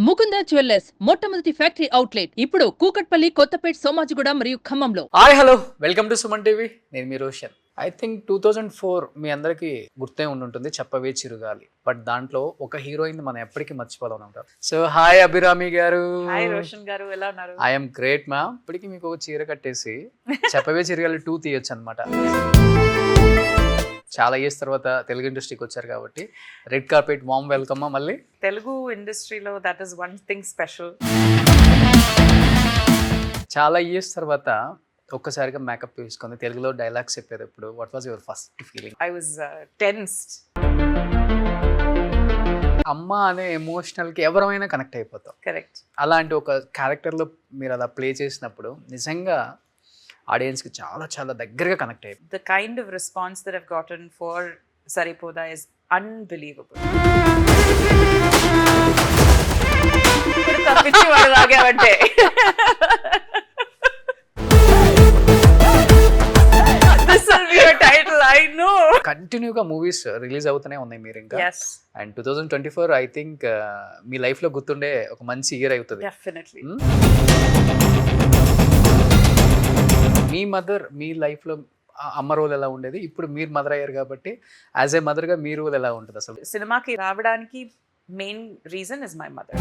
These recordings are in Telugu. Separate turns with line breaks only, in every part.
ముకుంద జ్యువెల్లర్స్ మొట్టమొదటి ఫ్యాక్టరీ అవుట్లెట్ ఇప్పుడు కూకట్పల్లి, కొత్తపేట్, సోమాజిగూడ మరియు ఖమ్మంలో.
Hi hello welcome to Suman TV. నేను మీ రోషన్. ఐ థింక్ 2004 మీ అందరికీ గుర్తే ఉండుంటుంది, చెప్పవే చిరుగాలి. బట్ దాంట్లో ఒక హీరోయిన్ మనం ఎప్పటికీ మర్చిపోలేం ఉంటాం. సో హాయ్ అభిరామి గారు.
హాయ్ రోషన్ గారు, ఎలా ఉన్నారు?
I'm great ma'am. ఇప్పటికి మీకు ఒక చీర కట్టేసి చెప్పవే చిరుగాలి 2 తీయొచ్చు అనమాట. చాలా ఇయర్స్ తర్వాత తెలుగు ఇండస్ట్రీకి వచ్చారు కాబట్టి రెడ్ కార్పెట్ వామ్ వెల్కమ్. మళ్ళీ
తెలుగు ఇండస్ట్రీలో that is one thing special.
చాలా ఇయర్స్ తర్వాత ఒక్కసారిగా మేకప్ వేసుకొని తెలుగులో డైలాగ్స్ చెప్పేటప్పుడు what was your first feeling?
I was tensed.
అమ్మ అనే ఎమోషనల్కి ఎవరైనా కనెక్ట్ అయిపోతాం.
కరెక్ట్.
అలాంటి ఒక క్యారెక్టర్లో మీరు అలా ప్లే చేసినప్పుడు నిజంగా ఆడియన్స్కి చాలా చాలా దగ్గరగా కనెక్ట్ అయిపోయింది.
The kind of response that I've gotten for Saripodhaa is unbelievable. ఇప్పుడు తప్పించి వాడు లాగావంటే this will be your title. I know.
కంటిన్యూగా మూవీస్ రిలీజ్ అవుతూనే ఉన్నాయి మీరు ఇంకా.
yes
అండ్ 2024 ఐ థింక్ మీ లైఫ్లో గుర్తుండే ఒక మంచి ఇయర్ అవుతుంది.
definitely.
మీ మదర్ మీ లైఫ్లో అమ్మ రోల్ ఎలా ఉండేది, ఇప్పుడు మీరు మదర్ అయ్యారు కాబట్టి యాజ్ ఏ మదర్గా మీ రోల్ ఎలా ఉంటుంది అసలు?
సినిమాకి రావడానికి main reason is my mother.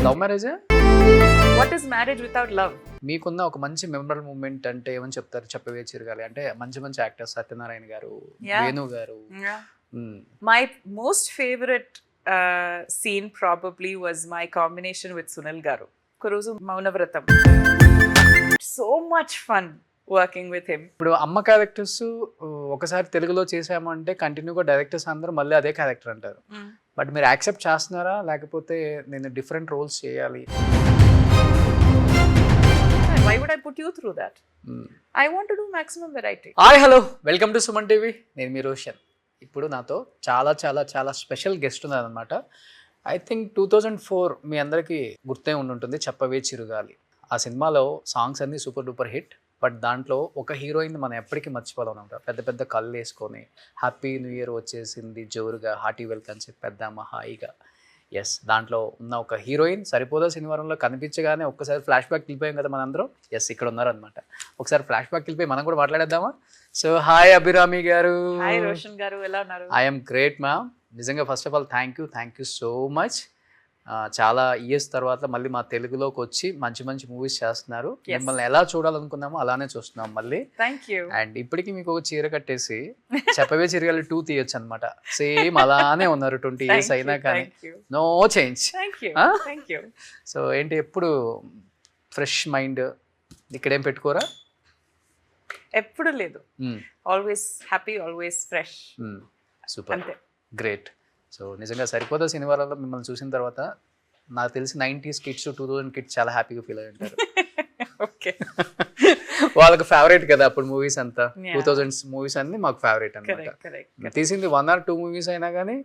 Love మ్యారేజా?
What is marriage without love?
మీకున్న ఒక మంచి మెమరబుల్ మూమెంట్ అంటే ఏమని చెప్తారు? చెప్పవే చిరగాలి అంటే మంచి మంచి యాక్టర్స్ సత్యనారాయణ గారు, వేణు గారు.
My most favorite scene probably was my combination with Sunil Garu. Kuruzu Maunavratam. So much fun working with him.
ఇప్పుడు అమ్మ క్యారెక్టర్స్ ఒకసారి తెలుగులో చేసామంటే కంటిన్యూగా డైరెక్టర్స్ అందరూ మళ్ళీ అదే క్యారెక్టర్ అంటారు. బట్ మీరు యాక్సెప్ట్ చేస్తున్నారా, లేకపోతే నేను డిఫరెంట్ రోల్స్ చేయాలి?
Why would I put you through that? I want to do maximum variety.
Hi hello welcome to Suman TV. నేను మీ రోషన్. ఇప్పుడు నాతో చాలా చాలా చాలా స్పెషల్ గెస్ట్ ఉన్నారనమాట. ఐ థింక్ 2004 మీ అందరికీ గుర్తే ఉండుంటుంది, చెప్పవే చిరుగాలి. ఆ సినిమాలో సాంగ్స్ అన్నీ సూపర్ డూపర్ హిట్. బట్ దాంట్లో ఒక హీరోయిన్ మనం ఎప్పటికీ మర్చిపోలేం ఉంటాం. పెద్ద పెద్ద కళ్ళు వేసుకొని హ్యాపీ న్యూ ఇయర్ వచ్చేసింది జోరుగా, హార్టీ వెల్కమ్ చెప్పేద్దామా హాయిగా. ఎస్, దాంట్లో ఉన్న ఒక హీరోయిన్ సరిపోదా శనివారంలో కనిపించగానే ఒక్కసారి ఫ్లాష్ బ్యాక్ వెళ్ళిపోయాం కదా మనందరం. ఎస్, ఇక్కడ ఉన్నారనమాట. ఒకసారి ఫ్లాష్ బ్యాక్ వెళ్ళిపోయి మనం కూడా మాట్లాడేద్దామా? సో హాయ్ అభిరామి గారు.
హాయ్ రోషన్ గారు, ఎలా ఉన్నారు?
I'm great ma'am. నిజంగా first of all thank you so much. చాలా ఇయర్స్ తర్వాత మళ్ళీ మా తెలుగులోకి వచ్చి మంచి మంచి మూవీస్ చేస్తున్నారు. మిమ్మల్ని ఎలా చూడాలనుకున్నామో అలానే చూస్తున్నాం మళ్ళీ.
Thank you.
అండ్ ఇప్పటికీ మీకు ఒక చీర కట్టేసి చెప్పవే చిరగాలి 2 తీయొచ్చు అనమాట. సేమ్ అలానే ఉన్నారు 20 years అయినా కానీ no change.
Thank you.
So ఏంటి ఎప్పుడు ఫ్రెష్ మైండ్, ఇక్కడేం పెట్టుకోరా?
ఎప్పుడు లేదు. Always happy, always fresh.
Super,
అంతే.
గ్రేట్. సో నిజంగా సరిపోదా శనివారాల్లో మిమ్మల్ని చూసిన తర్వాత నాకు తెలిసి 90s కిడ్స్ 2000 కిడ్స్ చాలా హ్యాపీగా ఫీల్ అయ్యి ఉంటారు.
ఓకే.
వాళ్ళకి ఫేవరెట్ కదా అప్పుడు మూవీస్ అంతా. 2000s మూవీస్ అన్ని మాకు ఫేవరెట్ అనమాట. తీసింది 1 or 2 మూవీస్ అయినా కానీ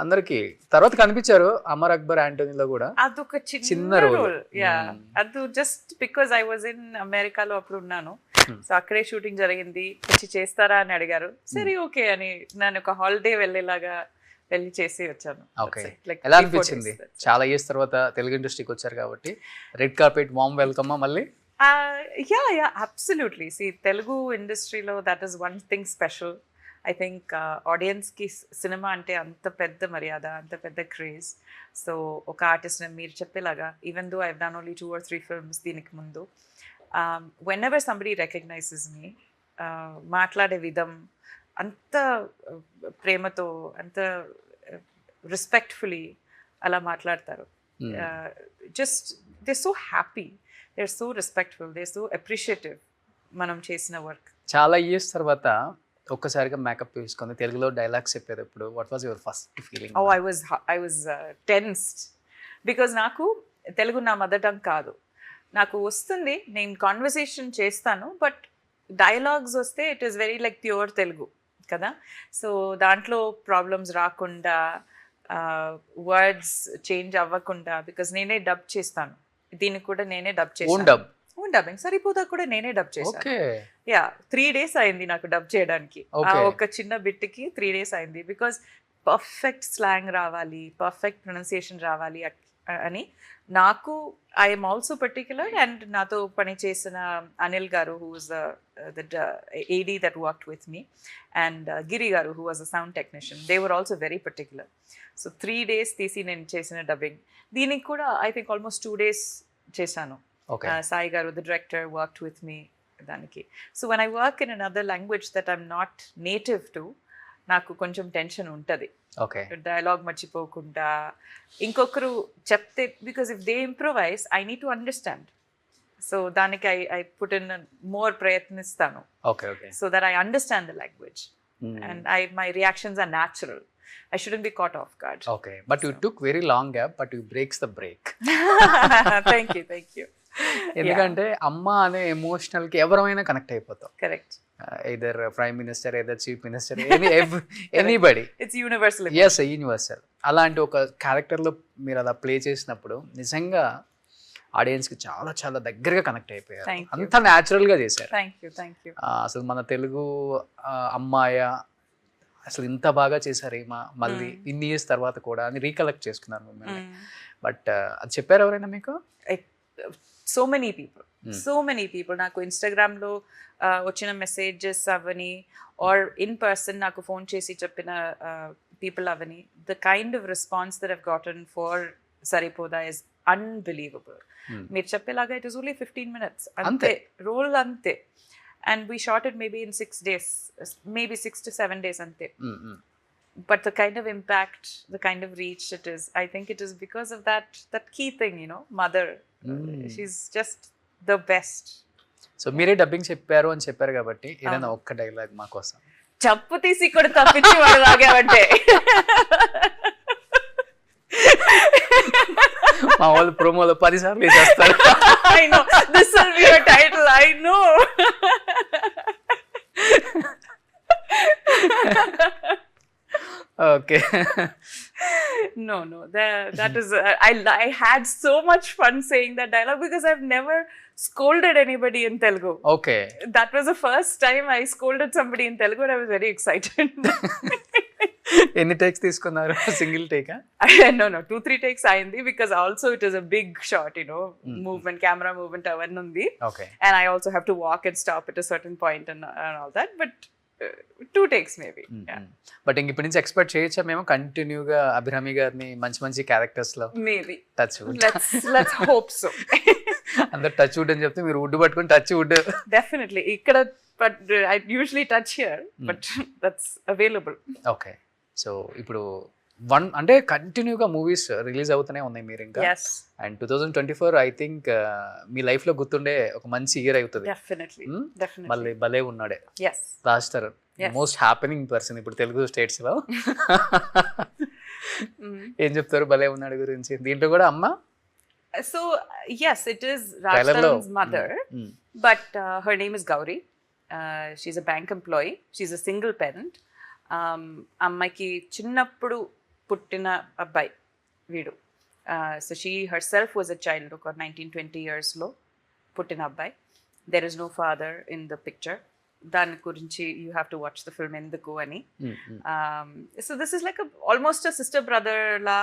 అందరికి తర్వాత కనిపించారు. అమర్ అక్బర్ యాంటోనీలో కూడా
అదొక చిన్న రోల్. అది just because I was in అమెరికాలో అప్పుడు ఉన్నాను. సో అక్కడే షూటింగ్ జరిగింది. వచ్చి చేస్తారా అని అడిగారు. సరే ఓకే అని నేను ఒక హాలిడే వెళ్ళేలాగా వెళ్ళి చేసి వచ్చాను.
ఓకే, ఎలా అనిపించింది? చాలా ఇయర్స్ తర్వాత తెలుగు ఇండస్ట్రీకి వచ్చారు కాబట్టి రెడ్ కార్పెట్ వామ్ వెల్కమ్ మళ్ళీ.
Yeah absolutely. సి తెలుగు ఇండస్ట్రీలో that is one thing special. I think ఆడియన్స్కి సినిమా అంటే అంత పెద్ద మర్యాద, అంత పెద్ద క్రేజ్. సో ఒక ఆర్టిస్ట్ మీరు చెప్పేలాగా even though I've done only 2 or 3 films దీనికి ముందు, whenever somebody recognizes me, మాట్లాడే విధం అంత ప్రేమతో, అంత రెస్పెక్ట్ఫుల్లీ అలా మాట్లాడతారు. Just they so happy, they so respectful, they so appreciative మనం చేసిన వర్క్.
చాలా ఇయర్స్ తర్వాత ఒక్కసారిగా మేకప్ వేసుకొని తెలుగులో డైలాగ్స్ చెప్పేటప్పుడు what was your first feeling?
I was tensed because నాకు తెలుగు నా మదర్ టంగ్ కాదు. నాకు వస్తుంది, నేను కాన్వర్సేషన్ చేస్తాను, బట్ డైలాగ్స్ వస్తే it is very like pure Telugu కదా. సో దాంట్లో ప్రాబ్లమ్స్ రాకుండా, వర్డ్స్ చేంజ్ అవ్వకుండా, బికాజ్ నేనే డబ్ చేస్తాను. దీనికి కూడా నేనే డబ్ చేస్తాను. డబ్బింగ్ సరిపోదా కూడా నేనే డబ్ చేశాను. యా 3 days అయింది నాకు డబ్ చేయడానికి. ఒక చిన్న బిట్కి 3 days అయింది. బికాజ్ పర్ఫెక్ట్ స్లాంగ్ రావాలి, పర్ఫెక్ట్ ప్రొనౌన్సియేషన్ రావాలి అని నాకు ఐఎమ్ ఆల్సో పర్టిక్యులర్. అండ్ నాతో పని చేసిన Anil garu who was the AD that worked with me, and Giri garu who was a sound technician, they were also very particular. So 3 days తీసి నేను చేసిన డబ్బింగ్. దీనికి కూడా ఐ థింక్ ఆల్మోస్ట్ 2 days చేశాను. Sai garu the director worked with me దానికి. So when I work in another language that I'm not native to, నాకు కొంచెం టెన్షన్ ఉంటుంది. డైలాగ్ మర్చిపోకుండా ఇంకొకరు చెప్తే, because if they improvise I need to understand. So దానికి ఐ పుట్ ఇన్ మోర్ ప్రయత్నిస్తాను, so that I understand the language and my reactions are natural. I shouldn't be caught off guard.
Okay, but you took very long gap, but you breaks the break.
Thank you.
ఎందుకంటే అమ్మ అనే ఎమోషనల్ కి ఎవరైనా కనెక్ట్ అయిపోతాం.
Correct.
either prime minister, either chief minister, anybody.
It's universal.
yes, universal. అలాంటి ఒక క్యారెక్టర్ లో మీరు అలా ప్లే చేసినప్పుడు నిజంగా ఆడియన్స్ కి చాలా చాలా దగ్గరగా కనెక్ట్ అయిపోయారు. అంత న్యాచురల్ గా చేశారు.
Thank you.
అసలు మన తెలుగు అమ్మాయ అసలు ఇంత బాగా చేశారు ఏమా మళ్ళీ ఇన్ని ఇయర్స్ తర్వాత కూడా అని రీకలెక్ట్ చేసుకున్నారు మిమ్మల్ని. బట్ అది చెప్పారు ఎవరైనా మీకు?
సో మెనీ పీపుల్ నాకు ఇన్స్టాగ్రామ్లో వచ్చిన మెసేజెస్ అవని, ఆర్ ఇన్ పర్సన్ నాకు ఫోన్ చేసి చెప్పిన పీపుల్ అవని, the kind of response that have gotten for Saripodhaa is unbelievable. మీరు చెప్పేలాగా ఇట్ ఇస్ ఓన్లీ 15 minutes అంతే, రోల్ అంతే. And we shot it maybe in 6 days, maybe 6 to 7 days ante. But the kind of impact, the kind of reach it is, I think it is because of that key thing, mother. She's just the best.
So మీరే డబ్బింగ్ చెప్పారు అని చెప్పారు కాబట్టి ఏదైనా ఒక్క డైలాగ్ మా కోసం
చెప్పు తీసి కూడా తప్పించి వాడు లాగావంటే.
మా వాళ్ళు ప్రోమోలో 10 సార్లు చేస్తారు.
I know, this will be your title, I know.
Okay.
No, that is I had so much fun saying that dialogue because I've never scolded anybody in Telugu.
Okay.
That was the first time I scolded somebody in Telugu and I was very excited.
ఎన్ని టేక్స్ తీసుకున్నారు? సింగిల్ టేకా?
No, 2-3 takes అయింది, because also it is a big shot, movement, camera movement అవన్నీ ఉంది.
Okay.
And I also have to walk and stop at a certain point and all that, but 2 takes maybe.
But ఇంక ఇప్పటి నుంచి ఎక్స్పెక్ట్ చేయొచ్చా మేము కంటిన్యూగా అభిరామి గారిని మంచి మంచి క్యారెక్టర్స్ లో?
Maybe
touch wood.
let's hope so.
అందరు టచ్ వుడ్ అని చెప్తే మీరు వుడ్ పట్టుకొని టచ్ వుడ్.
Definitely ఇక్కడ, but I usually touch here, but that's available.
Okay. So ఇప్పుడు అంటే కంటిన్యూగా మూవీస్ రిలీజ్ అవుతూనే ఉన్నాయి మీరు ఇంకా. And 2024 I think me life లో గుర్తుండే ఒక మంచి ఇయర్ అవుతుంది. మళ్ళీ భలే ఉన్నాడే Raj Tarun, most happening person ఇప్పుడు తెలుగు స్టేట్స్ లో. ఏం చెప్తారు భలే ఉన్నాడు గురించి? దీంట్లో కూడా అమ్మ.
So yes, it is Raj Tarun's mother, but her name is Gauri. She's a bank employee. She's a single parent. అమ్మాయికి చిన్నప్పుడు పుట్టిన అబ్బాయి వీడు. So she herself was a child, ఒక 19-20 yearsలో పుట్టిన అబ్బాయి. There is no father in the picture. దాని గురించి you have to watch the film ఎందుకు అని. So this is like almost a sister brother లా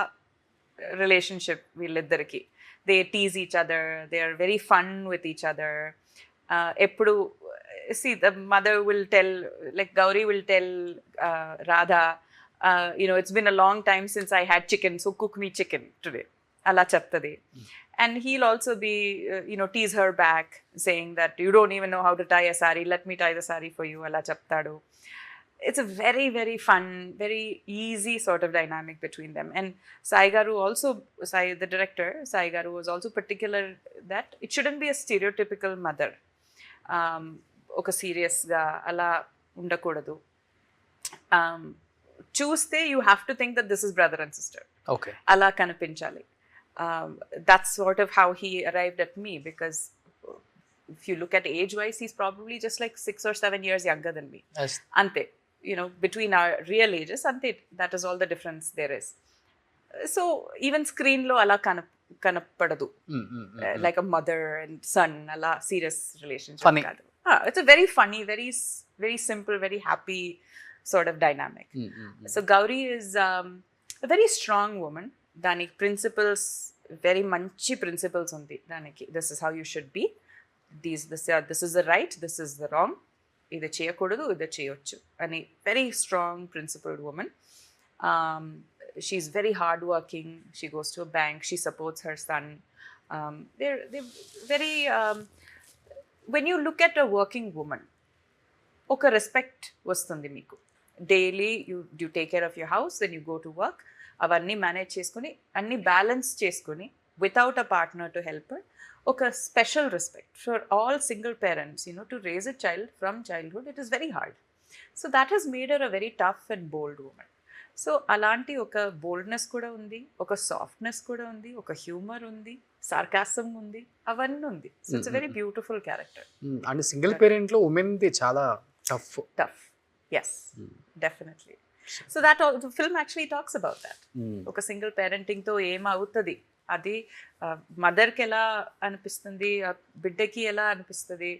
రిలేషన్షిప్ వీళ్ళిద్దరికి. They tease each other, they are very fun with each other. ఎప్పుడు see, the mother will tell, like Gauri will tell Radha, it's been a long time since I had chicken, so cook me chicken today. Ala chaptadi. And he'll also be, tease her back, saying that you don't even know how to tie a sari, let me tie the sari for you. Ala chaptadu. It's a very, very fun, very easy sort of dynamic between them. And Sai Garu also, the director, Sai Garu was also particular that it shouldn't be a stereotypical mother. ఒక సీరియస్గా అలా ఉండకూడదు. చూస్తే you have to think that this is brother and sister.
Okay,
అలా కనిపించాలి. That's sort of how he arrived at me, because if you look at age wise he's probably just like 6 or 7 years younger than me. అంతే, between our real ages, అంతే. That is all the difference there is. So even స్క్రీన్లో అలా కనపడదు, like a mother and son అలా సీరియస్ రిలేషన్షిప్ కాదు. It's a very funny, very, very simple, very happy sort of dynamic. So Gauri is a very strong woman. Daniki principles, very manchi principles undi daniki. This is how you should be. This is the right, this is the wrong. Ida cheyakodadu, ida cheyochu. Ani very strong principled woman. She's very hardworking. She goes to a bank. She supports her son. They're very. When you look at a working woman, oka respect vastundi meeku. Daily you take care of your house, then you go to work. Avanni manage cheskoni, anni balance cheskoni without a partner to help her. Oka special respect for all single parents. To raise a child from childhood, it is very hard. So that has made her a very tough and bold woman. So అలాంటి ఒక బోల్డ్నెస్ కూడా ఉంది, ఒక సాఫ్ట్నెస్ కూడా ఉంది, ఒక హ్యూమర్ ఉంది, సార్కాసం ఉంది, అవన్నీ ఉంది. So it's very beautiful character.
And single parent లో ఉమెన్ ది చాలా tough.
Yes, definitely. So that film actually talks about that. ఒక సింగిల్ పేరెంటింగ్ తో ఏమవుతుంది, అది మదర్కి ఎలా అనిపిస్తుంది, బిడ్డకి ఎలా అనిపిస్తుంది,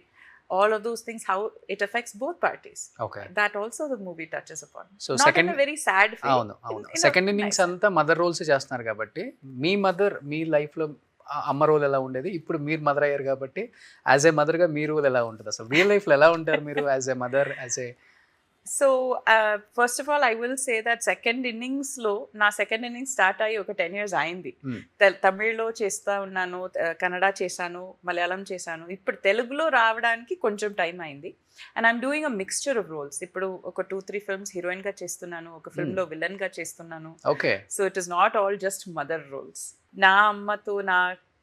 all of those things, how it affects both parties.
Okay.
That also the movie touches upon.
So
not
second,
in a very sad way.
అవును సెకండ్ ఇన్నింగ్స్ అంతా మదర్ రోల్స్ చేస్తున్నారు కాబట్టి మీ లైఫ్ లో అమ్మ రోల్ ఎలా ఉండేది, ఇప్పుడు మీరు మదర్ అయ్యారు కాబట్టి యాజ్ ఏ మదర్ గా మీ రోల్ ఎలా ఉంటుంది, అసలు రియల్ లైఫ్ లో ఎలా ఉంటారు మీరు as a mother, as a?
So first of all I will say that second innings lo na second innings start ayi oka 10 years ayindi. Tamil lo chesta unnanu, Kannada chesanu, Malayalam chesanu, ippudu Telugu lo raavadaniki koncham time ayindi. And I'm doing a mixture of roles. Ippudu oka 2-3 films heroine ga chestunnanu, oka film lo villain ga chestunnanu.
Okay.
So it is not all just mother roles. Na amma to na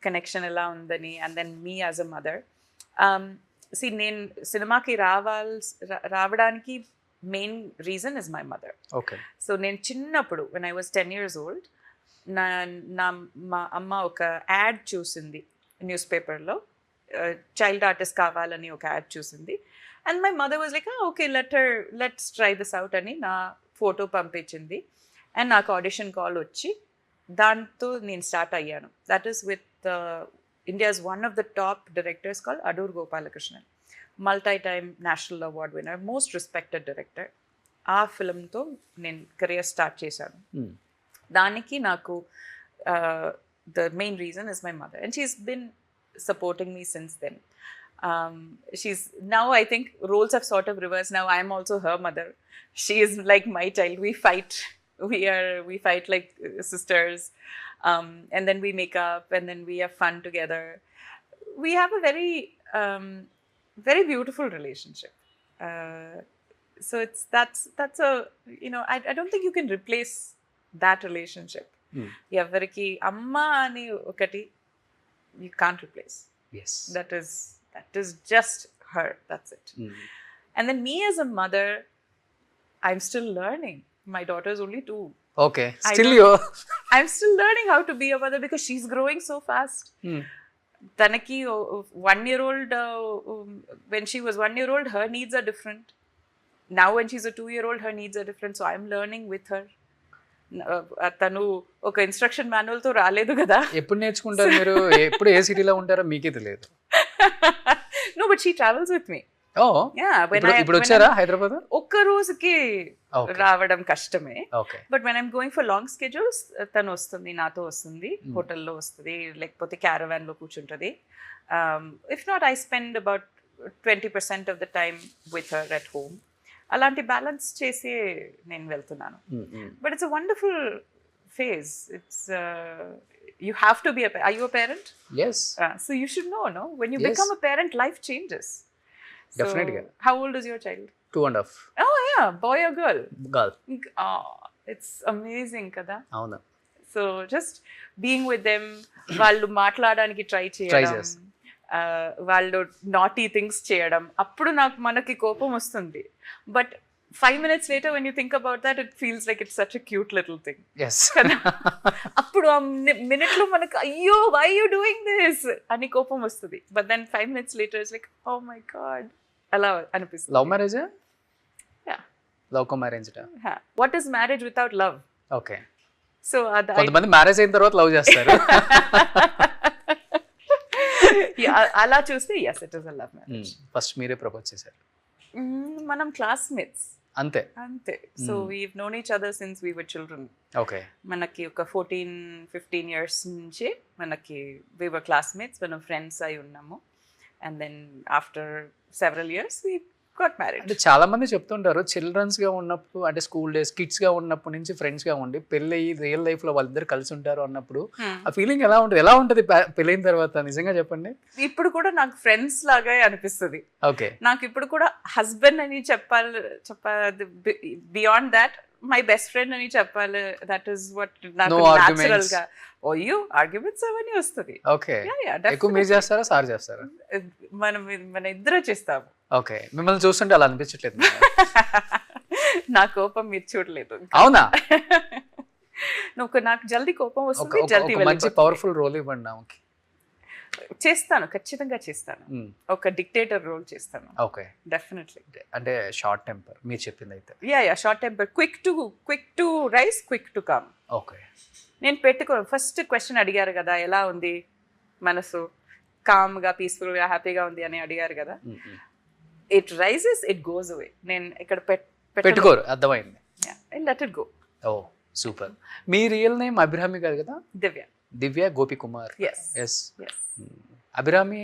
connection ela undani, and then me as a mother. See, nen cinema ki raavadaniki main reason is my mother.
Okay.
So nen chinnappudu when I was 10 years old, na ma amma oka ad chusindi newspaper lo, child artist kavalani oka ad chusindi, and my mother was like, okay, let's try this out ani na photo పంపించింది, and నాకు audition call వచ్చి దాంతో నేను స్టార్ట్ అయ్యాను. That is with India's one of the top directors called Adur Gopalakrishnan, multi-time national award winner, most respected director. ఆ ఫిల్మ్తో నేను కెరియర్ స్టార్ట్ చేశాను. దానికి నాకు the main reason is my mother, and she's been supporting me since then. She's now, I think roles have sort of reversed. Now I am also her mother. She is like my child. We fight. We fight like sisters, and then we make up, and then we have fun together. We have a very very beautiful relationship. So that's a, I don't think you can replace that relationship. Evariki amma ani okati you can't replace.
Yes.
That is just her. That's it. And then me as a mother, I'm still learning. My daughter is only 2.
Okay. I'm
still learning how to be a mother because she's growing so fast. Tanaki 1-year-old, when she was 1 year old, her needs are different. Now when she's a 2-year-old, her needs are different. So I'm learning with her. తను ఒక ఇన్స్ట్రక్షన్ మాన్యువల్ తో రాలేదు కదా.
ఎప్పుడు నేర్చుకుంటారు మీరు? ఎప్పుడు ఏ సిటీలో ఉంటారో మీకే తెలియదు.
No, but she travels with me.
Oh, yeah. ఇప్పుడు వచ్చారా హైదరాబాద్?
ఒక్క రోజుకి రావడం కష్టమే.
Okay.
But when I'm going for long schedules, తను వస్తుంది, నాతో వస్తుంది, హోటల్లో వస్తుంది, లేకపోతే క్యారవాన్ లో కూర్చుంటది. If not, I spend about 20% of the time with her at home. అలాంటి బ్యాలెన్స్ చేసి నేను వెళ్తున్నాను. But it's a wonderful phase. It's you have to be are you a parent?
Yes.
So you should know, no? When you become a parent, life changes.
Definitely.
So, how old is your child?
2.5.
Oh yeah, boy or girl?
Girl.
It's amazing kada.
అవును.
So just being with them, వాళ్ళు మాట్లాడడానికి ట్రై చేయడం, వాళ్ళు నాటీ థింగ్స్ చేయడం, అప్పుడు మనకి కోపం వస్తుంది. But 5 minutes later when you think about that, it feels like it's such a cute little thing.
Yes.
అప్పుడు ఆ మినిట్ లో మనకు అయ్యో why are you doing this అని కోపం వస్తుంది. But then 5 minutes later it's like oh my god అలా అనిపిస్తుంది.
Love marriage?
Yeah.
Love come marriage.
What is marriage without love?
Okay.
So
కొంతమంది మ్యారేజ్ అయిన తర్వాత లవ్ చేస్తారు.
అలా చూస్తే yes, it is a love marriage.
First మీరే ప్రపోజ్ చేశారు?
మనం క్లాస్మేట్స్.
అంతే.
అంతే. So we've known each other since we were children.
Okay.
మనకి ఒక 14-15 ఇయర్స్ నుంచి మనకి వీ వర్ క్లాస్మేట్స్, మనం ఫ్రెండ్స్ అయి ఉన్నాము. And then after several years we got married.
అంటే చాలా మంది చెప్తుంటారు చిల్డ్రన్స్గా ఉన్నప్పుడు, అంటే స్కూల్ డేస్ కిడ్స్గా ఉన్నప్పటి నుంచి ఫ్రెండ్స్గా ఉండి పెళ్ళి రియల్ లైఫ్లో వాళ్ళిద్దరు కలిసి ఉంటారు అన్నప్పుడు ఆ ఫీలింగ్ ఎలా ఉంటుంది పెళ్ళైన తర్వాత? నిజంగా చెప్పండి.
ఇప్పుడు కూడా నాకు ఫ్రెండ్స్ లాగా అనిపిస్తుంది.
ఓకే.
నాకు ఇప్పుడు కూడా హస్బెండ్ అని చెప్పాలి beyond that my best friend అని చెప్పాలి. దట్ ఈస్ వాట్ నాకు న్యాచురల్ గా. ఓయ్యో ఆర్గ్యుమెంట్స్ అవన్నీ వస్తుంది.
ఓకే. ఎక్కువ మీరు చేస్తారా సార్ చేస్తారా?
మన ఇద్దరు చేస్తాము.
ఓకే. మిమ్మల్ని చూస్తుంటే అలా అనిపించట్లేదు.
నా కోపం మీరు చూడలేదు.
అవునా?
నాకు జల్దీ కోపం వస్తుంది, జల్దీ
మంచి పవర్ఫుల్ రోల్ ఇవ్వండి నాకు.
చేస్తాను, ఖచ్చితంగా చేస్తాను. ఒక డిక్టేటర్ రోల్ చేస్తాను.
ఓకే.
డెఫినెట్లీ.
అంటే షార్ట్ టెంపర్ మీరు చెప్పింది అయితే.
Yeah short temper, quick to rice, quick to come.
Okay.
నేను ఫస్ట్ క్వశ్చన్ అడిగారు కదా, ఎలా ఉంది మనసు, కామ్గా పీస్ఫుల్గా హ్యాపీగా ఉంది అని అడిగారు కదా. It rises, it goes away. నేను ఇక్కడ
పెట్టుకోరు, అర్థమైంది.
Let it go.
Oh super. మీ రియల్ నేమ్ అభిరామి కాదు కదా? దివ్య గోపి కుమార్.
ఎస్.
అభిరామి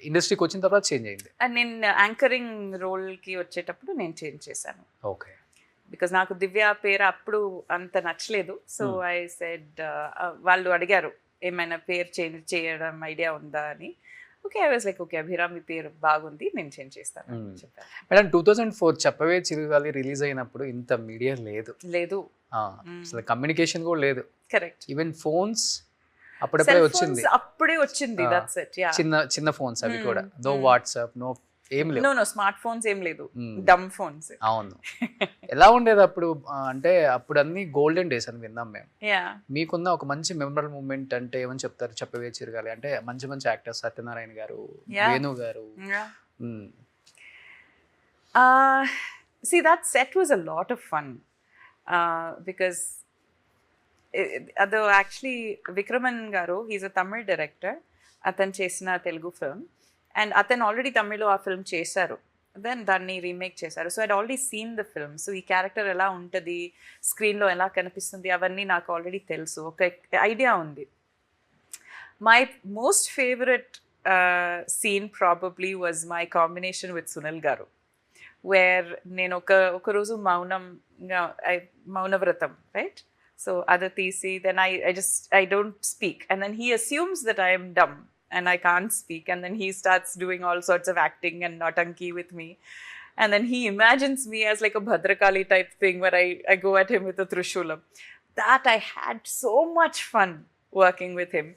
ఇండస్ట్రీకి వచ్చిన తర్వాత చేంజ్ అయింది.
నేను యాంకరింగ్ రోల్కి వచ్చేటప్పుడు నేను చేంజ్ చేశాను.
ఓకే.
బికాజ్ నాకు దివ్య పేరు అప్పుడు అంత నచ్చలేదు. సో ఐ సెడ్, వాళ్ళు అడిగారు ఏమైనా పేరు చేంజ్ చేయడం ఐడియా ఉందా అని. Okay, I was like okay Abhirami పేరు బాగుంది, నేను చేంజ్ చేస్తాను చెప్పాను.
మేడం 2004 చెప్పవే చిరుగాలి రిలీజ్ అయినప్పుడు ఇంత మీడియా లేదు, అసలు కమ్యూనికేషన్ కూడా లేదు.
కరెక్ట్.
ఈవెన్ ఫోన్స్ అప్పుడే వచ్చింది.
That's it. యా,
చిన్న ఫోన్స్ అవి కూడా. నో వాట్సాప్, నో ఏం లేదు.
నో స్మార్ట్ ఫోన్స్ ఏం లేదు, డమ్ ఫోన్స్.
అవును. ఎలా ఉండేది అప్పుడు? అంటే అప్పుడు అన్ని గోల్డెన్ డేస్ అని విన్నాం మేము. మీకున్న ఒక మంచి మెమరబుల్ మూమెంట్ అంటే ఏమని చెప్తారు చెప్పవే చిరగాలి? అంటే మంచి మంచి యాక్టర్స్, సత్యనారాయణ గారు, వేణు గారు.
See, that set was a lot of fun because అది యాక్చువల్లీ విక్రమన్ గారు, హీస్ అ తమిళ్ డైరెక్టర్. అతను చేసిన తెలుగు ఫిల్మ్, అండ్ అతను ఆల్రెడీ తమిళ్లో ఆ ఫిల్మ్ చేశారు, దెన్ దాన్ని రీమేక్ చేశారు. So I'd already seen the film. So ఈ క్యారెక్టర్ ఎలా ఉంటుంది, స్క్రీన్లో ఎలా కనిపిస్తుంది, అవన్నీ నాకు ఆల్రెడీ తెలుసు, ఒక ఐడియా ఉంది. My most favourite scene probably was my combination with Sunil garu, where నేను ఒక రోజు మౌనవ్రతం, రైట్? సో అది తీసి, then I don't speak, and then he assumes that I am dumb and I can't speak, and then he starts doing all sorts of acting and nautanki with me, and then he imagines me as like a Bhadrakali type thing where I go at him with a Trishulam. That I had so much fun working with him.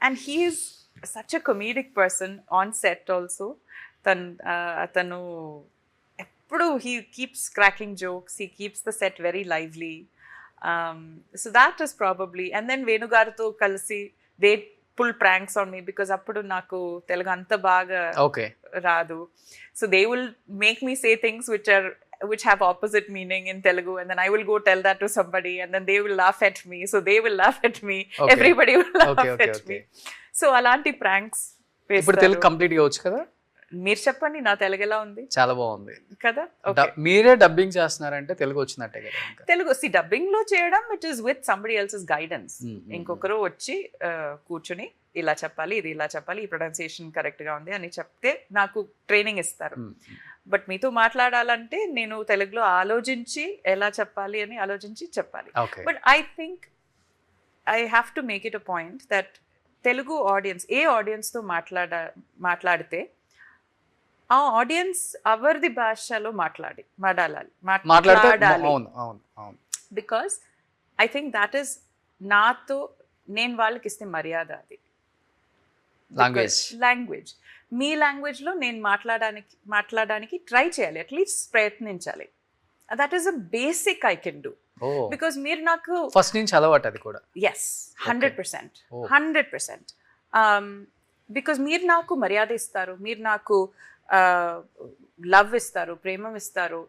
And he is such a comedic person on set also. Atanu eppudu he keeps cracking jokes, he keeps the set very lively. So that is probably, and then Venu garuto kalisi they pull pranks on me because appudu naku telugu anta baga raadu. So they will make me say things which have opposite meaning in Telugu, and then I will go tell that to somebody, and then they will laugh at me, so they will laugh at me. Everybody will laugh at me. So alanti pranks
ఇప్పుడు తెలుగు కంప్లీట్ గా వచ్చు కదా?
మీరు చెప్పండి, నా తెలుగు ఎలా ఉంది?
చాలా బాగుంది
కదా.
మీరే డబ్బింగ్ చేస్తున్నారంటే తెలుగు వచ్చినట్టే కదా?
తెలుగు డబ్బింగ్ లో చేయడం, it is with somebody else's guidance. ఇంకొకరు వచ్చి కూర్చుని ఇలా చెప్పాలి, ఇది ఇలా చెప్పాలి, ఈ ప్రొనౌన్సియేషన్ కరెక్ట్ గా ఉంది అని చెప్తే నాకు ట్రైనింగ్ ఇస్తారు. బట్ మీతో మాట్లాడాలంటే నేను తెలుగులో ఆలోచించి ఎలా చెప్పాలి అని ఆలోచించి చెప్పాలి. But I think I have to make it a point that Telugu audience ఏ ఆడియన్స్తో మాట్లాడితే ఆ ఆడియన్స్ ఎవరిది భాషలో మాట్లాడాలి. Because I think that is నాతో నేను వాళ్ళకి ఇస్తే మర్యాద. అది లాంగ్వేజ్. మీ లాంగ్వేజ్లో నేను మాట్లాడడానికి ట్రై చేయాలి, అట్లీస్ట్ ప్రయత్నించాలి. That is a basic I can do. Because మీరు నాకు
ఫస్ట్ నుంచి అలవాటు అది కూడా.
ఎస్, 100%. బికాస్ మీరు నాకు మర్యాద ఇస్తారు, మీరు నాకు లవ్ ఇస్తారు, ప్రేమ ఇస్తారు.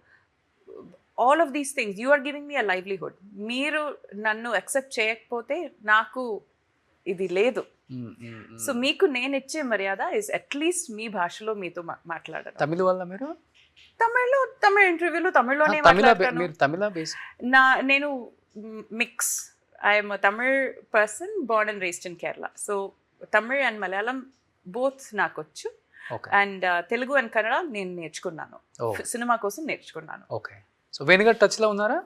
All of these things you are giving me a livelihood. మీరు నన్ను యాక్సెప్ట్ చేయకపోతే నాకు ఇది లేదు. సో మీకు నేను ఇచ్చే మర్యాద ఇస్ అట్లీస్ట్ మీ భాషలో మీతో మాట్లాడారు.
తమిళ వల్ల మీరు
తమిళ ఇంటర్వ్యూలో తమిళ్లోనే
తమిళ
మాట్లాడతాను.
మీరు తమిళ బేస్
నేను mix. I'm Tamil person Born and raised in Kerala. So Tamil and Malayalam both నాకు వచ్చు.
Okay
and Telugu and Kannada నేను నేర్చుకున్నాను, సినిమా కోసం నేర్చుకున్నాను.
ఓకే. సో వేణుగారు టచ్ లో ఉన్నారా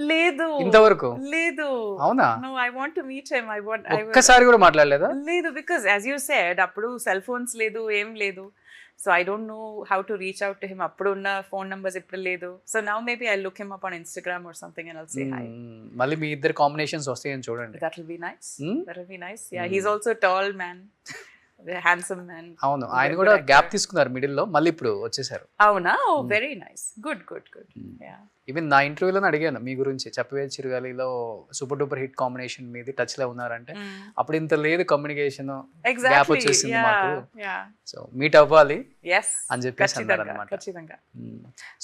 లేదు
ఇంతవరకు?
లేదు.
అవునా?
No, I want to meet him.
ఒక్కసారి కూడా మాట్లాడలేదా?
లేదు, బికాజ్ యాజ్ యూ సెడ్ అప్పుడు సెల్ ఫోన్స్ లేదు, ఏం లేదు. So I don't know how to reach out to him. అప్పుడు ఉన్న ఫోన్ నంబర్స్ ఇప్పుడు లేదు. So now maybe I look him up on Instagram or something and I'll say hi.
మళ్ళీ మీ ఇద్దరు కాంబినేషన్స్ వస్తాయని చూడండి.
That will be nice. That will be nice. Yeah, he's also a tall man, a handsome man.
అవును, ఆయన కూడా గ్యాప్ తీసుకున్నారు మిడిల్ లో, మళ్ళీ ఇప్పుడు వచ్చేసారు.
అవునా? Oh, very nice. Good. Yeah.
Even నా ఇంటర్వ్యూలో అడిగాను మీ గురించి, చెప్పవే చిరుగాలిలో సూపర్ డూపర్ హిట్ కాంబినేషన్ మీది, టచ్ లో ఉన్నారంటే అప్పుడు ఇంత లేదు కమ్యూనికేషన్, గ్యాప్
Exactly.
వచ్చేసింది మాకు,
Yeah.
సో మీట్ అవ్వాలి
Yes.
అని చెప్పేసి అన్నారు అనమాట.
ఖచ్చితంగా.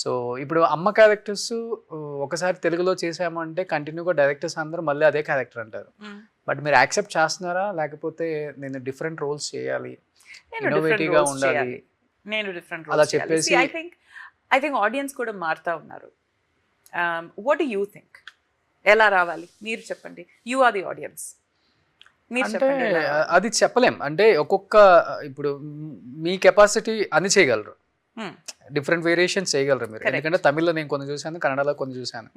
సో ఇప్పుడు అమ్మ క్యారెక్టర్స్ ఒకసారి తెలుగులో చేసామంటే కంటిన్యూగా డైరెక్టర్స్ అందరూ మళ్ళీ అదే క్యారెక్టర్ అంటారు. బట్ మీరు యాక్సెప్ట్ చేస్తున్నారా, లేకపోతే నేను డిఫరెంట్ రోల్స్ చేయాలి, ఇన్నోవేటివ్ గా ఉండాలి,
నేను డిఫరెంట్
అలా
రోల్స్
చెప్పేసి
చేయాలి? ఐ థింక్ ఆడియన్స్ కూడా మారుతా ఉన్నారు. What do you think? ఎలా రావాలి మీరు చెప్పండి. You are the audience. మీరు
అంటే
చెప్పండి ఎలా రావాలి.
అది చెప్పలేం. అంటే ఒక్కొక్క ఇప్పుడు మీ కెపాసిటీ అని చేయగలరు, డిఫరెంట్ వేరియేషన్స్ చేయగలరు మీరు.
Correct.
ఎందుకంటే తమిళ్లో నేను కొన్ని చూశాను, కన్నడలో కొన్ని చూశాను.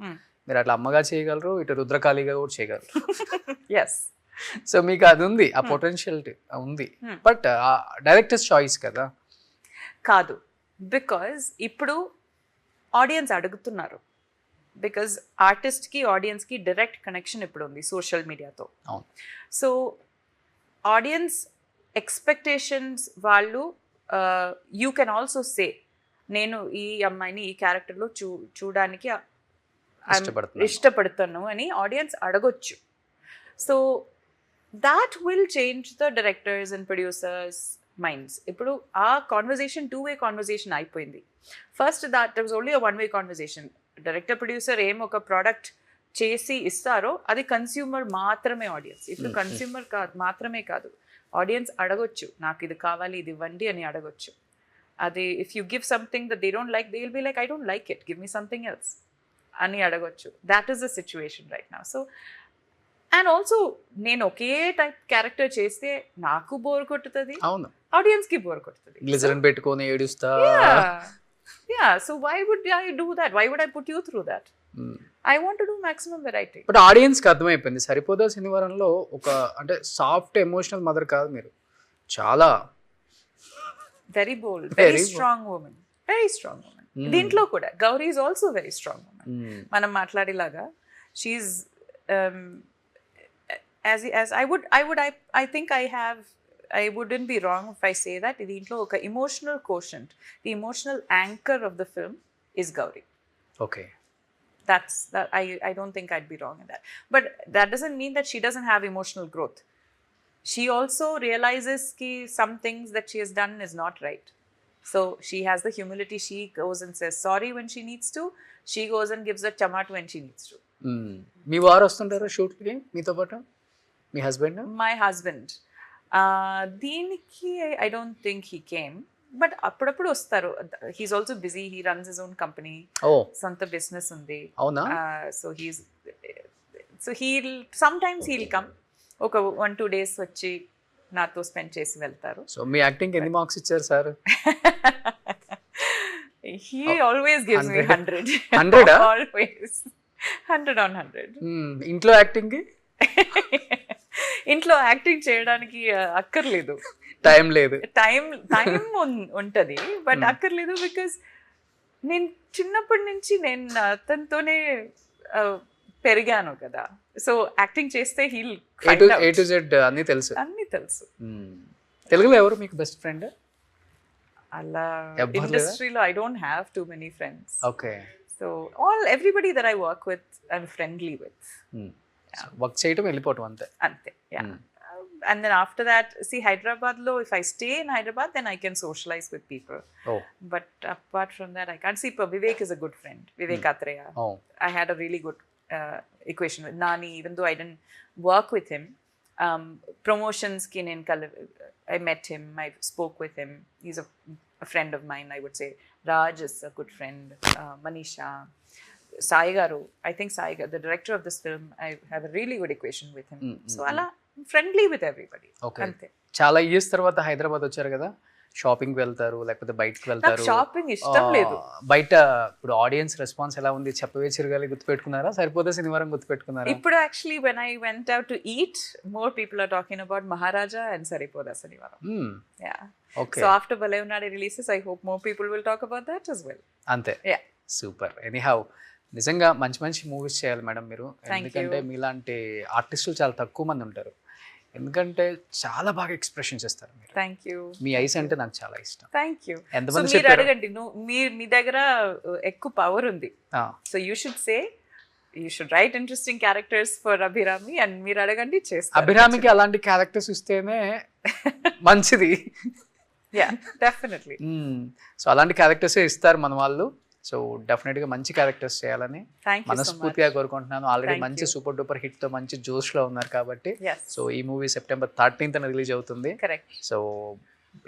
మీరు అట్లా అమ్మగా చేయగలరు, ఇటు రుద్రకాళిగా కూడా చేయగలరు.
Yes.
సో మీకు అది ఉంది, ఆ పొటెన్షియలిటీ ఉంది. బట్ డైరెక్టర్స్ చాయిస్ కదా.
కాదు, బికాజ్ ఇప్పుడు ఆడియన్స్ అడుగుతున్నారు. బికాజ్ ఆర్టిస్ట్కి ఆడియన్స్కి డైరెక్ట్ కనెక్షన్ ఇప్పుడు ఉంది సోషల్ మీడియాతో.
అవును.
సో ఆడియన్స్ ఎక్స్పెక్టేషన్స్ వాళ్ళు, యూ కెన్ ఆల్సో సే నేను ఈ అమ్మాయిని ఈ క్యారెక్టర్లో చూడడానికి ఇష్టపడుతాను అని ఆడియన్స్ అడగొచ్చు. So that will change the directors and producers minds. ఇప్పుడు ఆ కాన్వర్జేషన్ 2-way కాన్వర్జేషన్ అయిపోయింది. First that was only a 1-way conversation. Director producer ఏం ఒక ప్రోడక్ట్ చేసి ఇస్తారో అది కన్స్యూమర్ మాత్రమే ఆడియన్స్. ఇప్పుడు కన్స్యూమర్ మాత్రమే కాదు, ఆడియన్స్ అడగొచ్చు నాకు ఇది కావాలి, ఇది ఇవ్వండి అని అడగొచ్చు. అది if you give something that they don't like, they will be like I don't like it, give me something else అని అడగొచ్చు. That is the situation right now. So and also నేను ఒకే టైప్ క్యారెక్టర్ చేస్తే నాకు బోర్ కొట్టుతుంది,
అవును,
ఆడియన్స్కి బోర్ కొట్టుతుంది.
గ్లిజరిన్ పెట్టుకొని ఏడుస్తా.
Yeah, so why would I do that? Why would I put you through that? I want to do maximum variety.
But ఆడియన్స్కి అర్థమైపోయింది సరిపోదా శనివారంలో ఒక అంటే సాఫ్ట్ ఎమోషనల్ మదర్ కాదు మీరు, చాలా
Very bold, very strong woman, very strong woman. దీంట్లో కూడా Gauri is also very strong woman. మనం మాట్లాడేలాగా she's as I think I wouldn't be wrong if I say that దీంట్లో ఒక emotional quotient, the emotional anchor of the film is Gauri.
Okay.
That I don't think I'd be wrong in that. But that doesn't mean that she doesn't have emotional growth. She also realizes ki some things that she has done is not right. So she has the humility. She goes and says sorry when she needs to. She goes and gives a chamat when she needs to.
మీ వారు వస్తుంటారా షూట్కి మీతో పాటు, మీ హస్బెండ్?
My husband. దీనికి I don't think he came. But అప్పుడప్పుడు వస్తారు. He's also busy, he runs his own company, సొంత బిజినెస్ ఉంది.
అవునా?
So he'll sometimes he'll come, ఒక 1-2 days వచ్చి నాతో స్పెండ్ చేసి వెళ్తారు.
సో మీ యాక్టింగ్ ఎన్ని మార్క్స్ ఇచ్చారు sir?
He always gives me 100.
100?
Always 100 on 100.
ఇంట్లో యాక్టింగ్
ఇంట్లో యాక్టింగ్ చేయడానికి అక్కర్లేదు,
టైం లేదు.
టైం ఉంటది బట్ అక్కర్లేదు. బికాజ్ నేను చిన్నప్పటి నుంచి నేను అతనితోనే పెరిగాను కదా. సో యాక్టింగ్ చేస్తే హీల్
A to Z అన్ని తెలుసు. తెలుగులో ఎవరు మీకు బెస్ట్ ఫ్రెండ్?
అలా ఇండస్ట్రీలో I don't have too many friends.
Okay.
So everybody that I work with I'm friendly with.
Work చేయటం వెళ్ళిపోవటం అంతే.
అంతే. And then after that, see, Hyderabad lo, if I stay in Hyderabad, then I can socialize with people.
Oh.
But apart from that, I can't see. Vivek is a good friend. Vivek Atreya.
Oh.
I had a really good equation with Nani, even though I didn't work with him. Promotions ki I met him, I spoke with him. He's a a friend of mine, I would say. Raj is a good friend. Manisha. Sai Garu. I think Sai Garu, the director of this film, I have a really good equation with him. So ala friendly with everybody.
Okay.
Ante.
చాలా ఇయర్స్ తర్వాత హైదరాబాద్ వచ్చారు కదా, షాపింగ్ వెళ్తారు లేకపోతే బయటకు
నాకు
వెళ్తారు,
షాపింగ్ ఇష్టం లేదు.
బయట ఇప్పుడు ఆడియన్స్ రెస్పాన్స్ ఎలా ఉంది? చెప్పవే చిరగాలి గుర్తుపెట్టుకున్నారా, సరిపోతే శనివారం గుర్తుపెట్టుకున్నారా?
ఇప్పుడు actually when I went out to eat, more people are talking about Maharaja and Saripoda Sanivaram. Yeah.
Okay,
So after Balayunadi releases, I hope more people will talk about that as well.
అంతే.
Yeah.
సూపర్. ఎనీహౌ నిజంగా మంచి మంచి మూవీస్ చేయాలి మేడం మీరు,
Thank
ఎందుకంటే
you.
మీలాంటి ఆర్టిస్టులు చాలా తక్కువ మంది ఉంటారు, ఎందుకంటే చాలా బాగా ఎక్స్ప్రెషన్స్ ఇస్తారు మీరు.
Thank you.
మీ ఐస్ అంటే నాకు చాలా ఇష్టం.
Thank you. So
ఎంతమంది
మీరు
చెప్పారు?
అడగండి, మీ దగ్గర ఎక్కువ పవర్ ఉంది.
ఆ,
So you should write interesting characters for Abhirami and మీరు అడగండి చేస్తారు.
అభిరామికి అలాంటి క్యారెక్టర్స్ ఇస్తేనే మంచిది.
Yeah, definitely.
సో అలాంటి క్యారెక్టర్సే ఇస్తారు మన వాళ్ళు. సో డెఫినెట్గా మంచి క్యారెక్టర్స్ చేయాలని
Thank you so much.
మనస్ఫూర్తిగా కోరుకుంటున్నాను. ఆల్రెడీ
Thank
మంచి
you.
సూపర్ డూపర్ హిట్తో మంచి జోష్లో ఉన్నారు కాబట్టి.
Yes.
సో ఈ మూవీ September 13th రిలీజ్ అవుతుంది.
Correct.
సో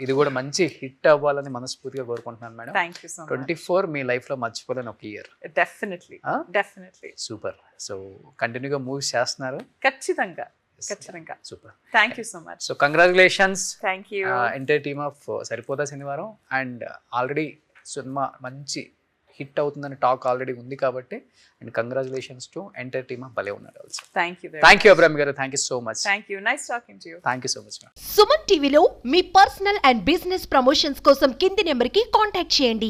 ఇది కూడా మంచి హిట్ అవ్వాలని మనస్ఫూర్తిగా కోరుకుంటున్నాను madam.
Thank you so much.
24 మీ లైఫ్లో మర్చిపోలేని ఒక ఇయర్.
Definitely.
Huh?
Definitely.
Super. So కంటిన్యూగా మూవీస్ చేస్తున్నారు.
ఖచ్చితంగా.
Super.
Thank you so much.
So congratulations
Thank you.
Entire team of Saripodhaa Sanivaaram. And already సినిమా మంచి హిట్ అవుతుందని టాక్ ఆల్రెడీ ఉంది కాబట్టి, and congratulations to entire team of భలే ఉన్నారు also.
Thank you very
thank you
much.
Abram garu, thank you so much.
Thank you. Nice talking to you.
Thank you so much ma'am.
Suman టీవీలో మీ పర్సనల్ అండ్ బిజినెస్ ప్రమోషన్స్ కోసం కింది నెంబర్కి కాంటాక్ట్ చేయండి.